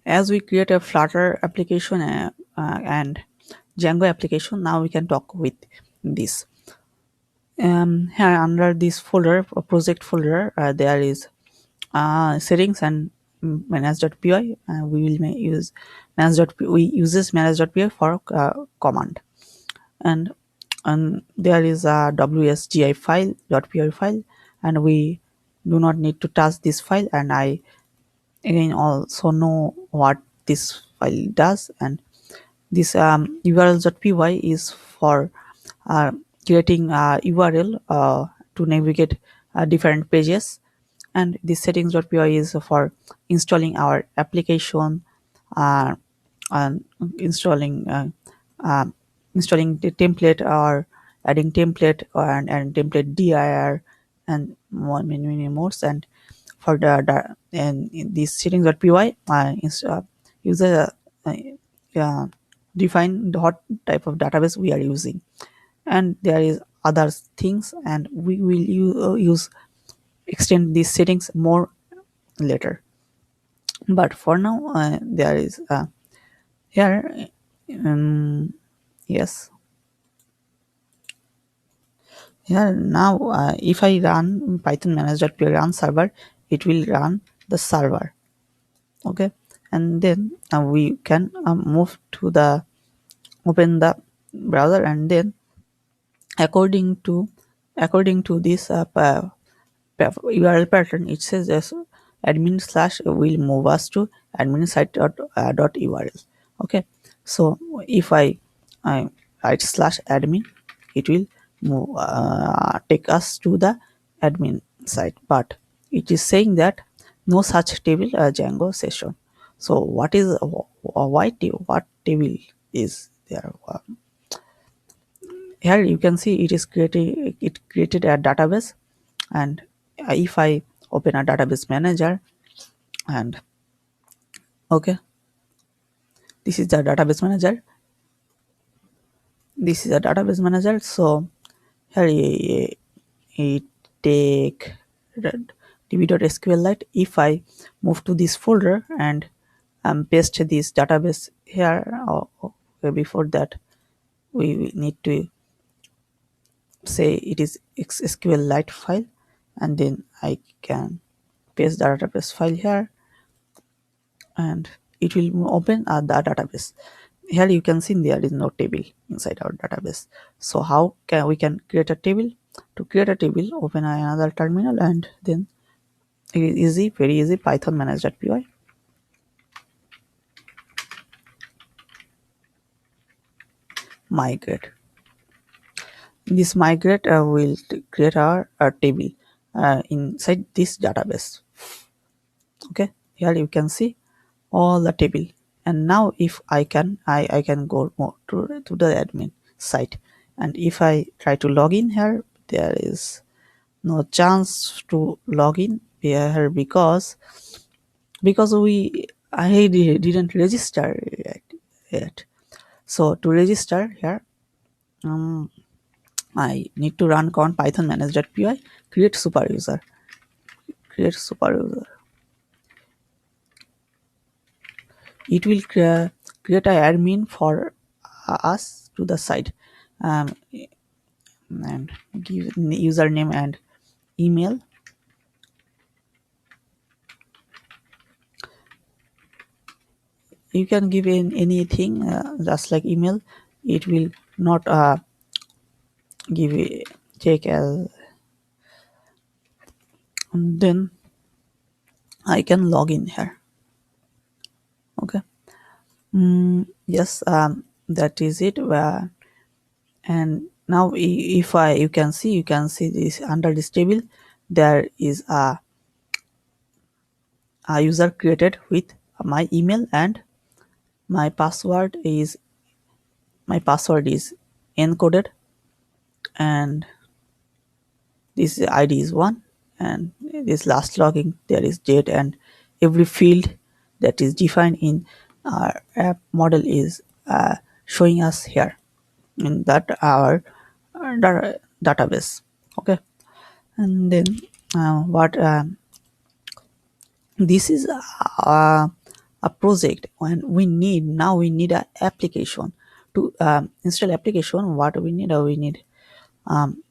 As we create a Flutter application and Django application, now we can talk with this. Here under this folder, project folder, there is settings and manage.py. We will use manage.py. We uses manage.py for command, and there is a wsgi file .py file, and we do not need to touch this file. And I again also know what this file does. And this urls.py is for uh, creating a url to navigate different pages, and this settings.py is for installing our application, uh, and uh, installing the template, or adding template, and template dir, and many more. And for and in this settings.py user uh, uh, define what type of database we are using, and there is other things, and we will use extend these settings more later. But for now, there is here um, yes, here now if I run python manage.py run server, it will run the server. Okay, and then we can move to the open the browser, and then according to this URL pattern, it says as admin slash will move us to admin site dot URL. Okay, so if I write slash admin, it will take us to the admin site, but it is saying that no such table Django session. So what is what table is there? Here you can see it created a database. And if I open a database manager, and okay, this is the database manager. So here it take db.sqlite. If I move to this folder and paste this database here, before that we need to say it is SQLite file, and then I can paste the database file here, and it will open the database. Here you can see there is no table inside our database. So how can we create a table? To create a table, open another terminal, and then it is easy, very easy, python manage.py. Migrate. This migrate will create our table inside this database. Okay, here you can see all the table. And now if I can go more to the admin site, and if I try to log in here, there is no chance to log in here, because didn't register yet. So to register here, um, I need to run command python manage.py create super user. It will create a admin for us to the site, um, and give username and email. You can give in anything, just like email. It will not give take as. And then I can log in here. Okay, yes, that is it. And now if you can see this under this table, there is a user created with my email, and my password is encoded, and this id is 1, and this last logging there is date, and every field that is defined in our app model is showing us here in that our database. Okay, and then what this is a project and we need a application to install application. What we need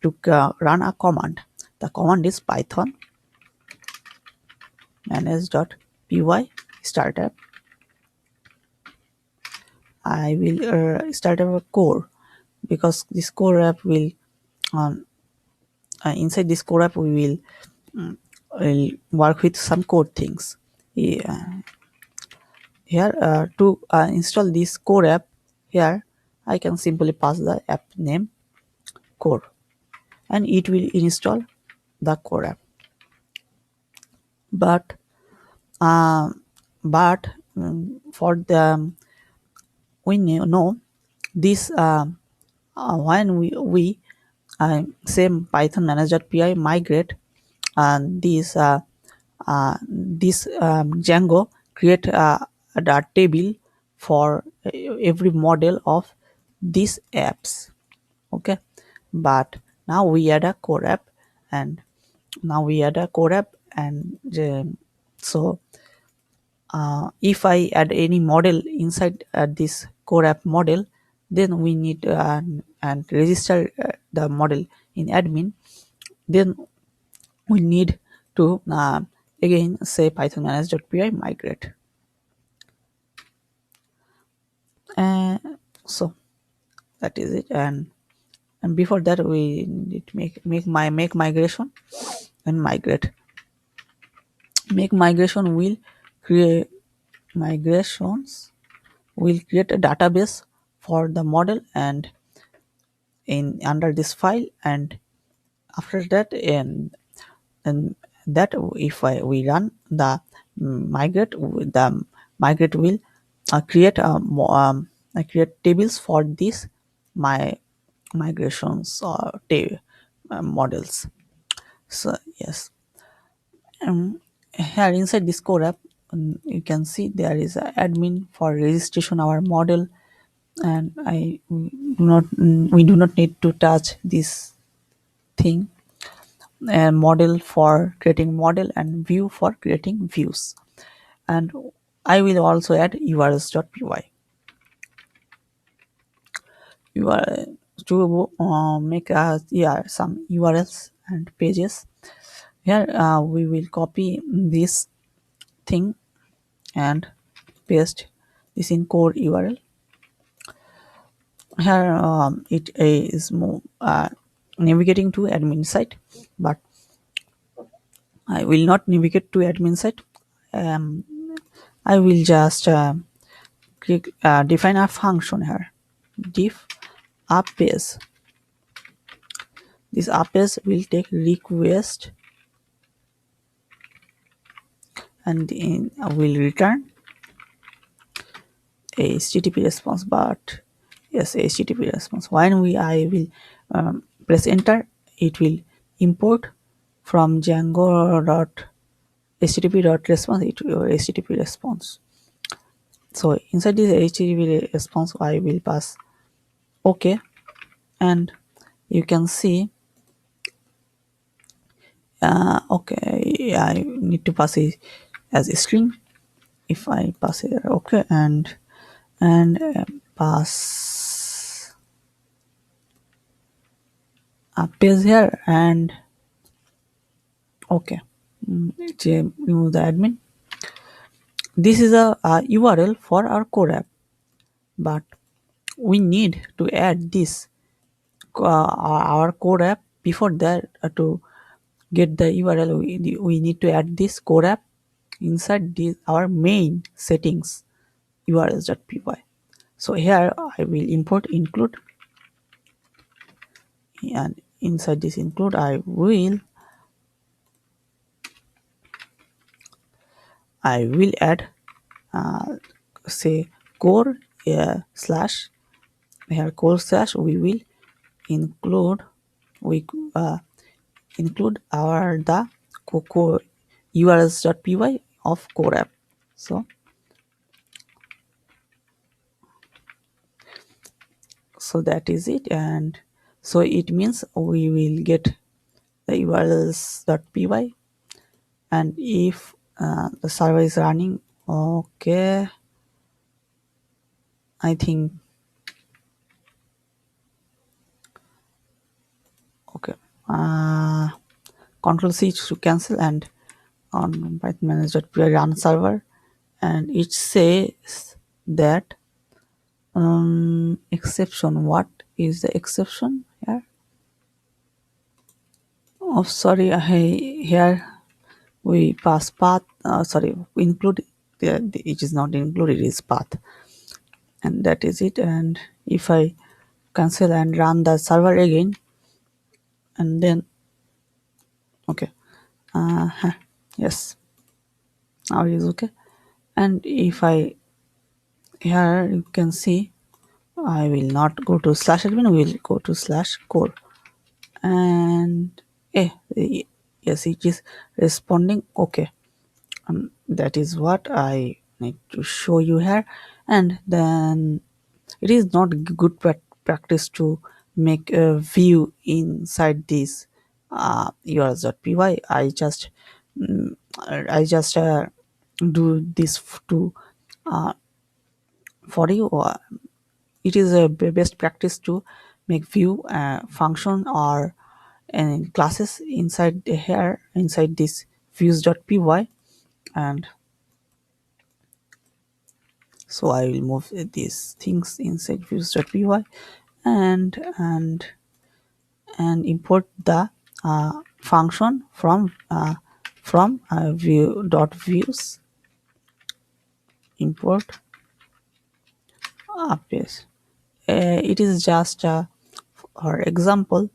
to run a command. The command is python manage.py startup. I will start up a core because this core app will inside this core app will work with some code things. Yeah. Here to install this core app, here I can simply pass the app name core and it will install the core app. But um, but for the we know this when we say python manage.py migrate and this Django create a table for every model of these apps. Okay, but now we add a core app and so if I add any model inside this core app model, then we need and register the model in admin. Then we need to again say python manage.py migrate. uh, so that is it. And before that we need to make migration and make migration will create migrations will create a database for the model and in under this file. And after that and that if we run the migrate will create tables for these my migrations or models. So yes, here inside this core app you can see there is a admin for registration our model. And we do not need to touch this thing. Model for creating model and view for creating views. And I will also add urls.py to make some urls and pages. Here we will copy this thing and paste this in core url. Here it is more navigating to admin site, but I will not navigate to admin site. um, I will just define a function here. Diff up page. This up page will take request and will return a HTTP response. But yes, HTTP response. When I will press enter, it will import from Django dot HTTP dot response it will HTTP response. So inside this HTTP response, I will pass OK, and you can see okay, I need to pass it as a string. If I pass it okay and pass a page here and okay, remove the admin. This is a URL for our core app, but we need to add this our core app. Before that to get the URL we need to add this core app inside this our main settings urls.py. So here I will import include, and inside this include I will add say core slash here core slash we will include we include our the core urls.py of core app. So that is it. And so it means we will get the urls.py, and if the server is running Okay, I think okay. uh Control C to cancel, and on Python manage.py run server, and it says that exception. What is the exception here? Oh, sorry. Here we pass path. Sorry, include. It is not included. It is path, and that is it. And if I cancel and run the server again, and then okay, yes, now it is okay. And if I here you can see I will not go to slash admin. We will go to slash core, and yes, it is responding. Okay, that is what I need to show you here. And then it is not good practice to make a view inside this urs.py. I just do this to for you. It is a best practice to make view function or classes inside here inside this views.py. And so I will move these things inside views.py, and and import the function from view.views. Import yes. It is just for example,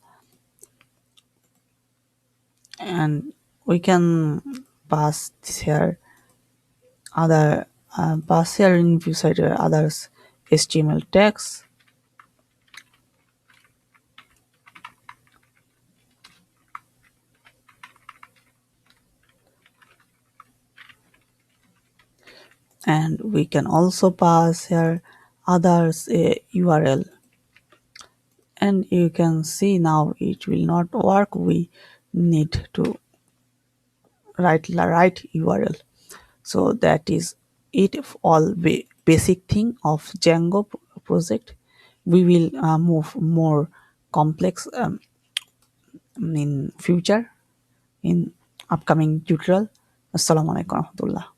and we can pass this here other pass here in view side others HTML text, and we can also pass here others URL. And you can see now it will not work. We need to write URL. So that is it of all basic thing of Django project. We will move more complex in future in upcoming tutorial. Assalamu alaikum warahmatullah.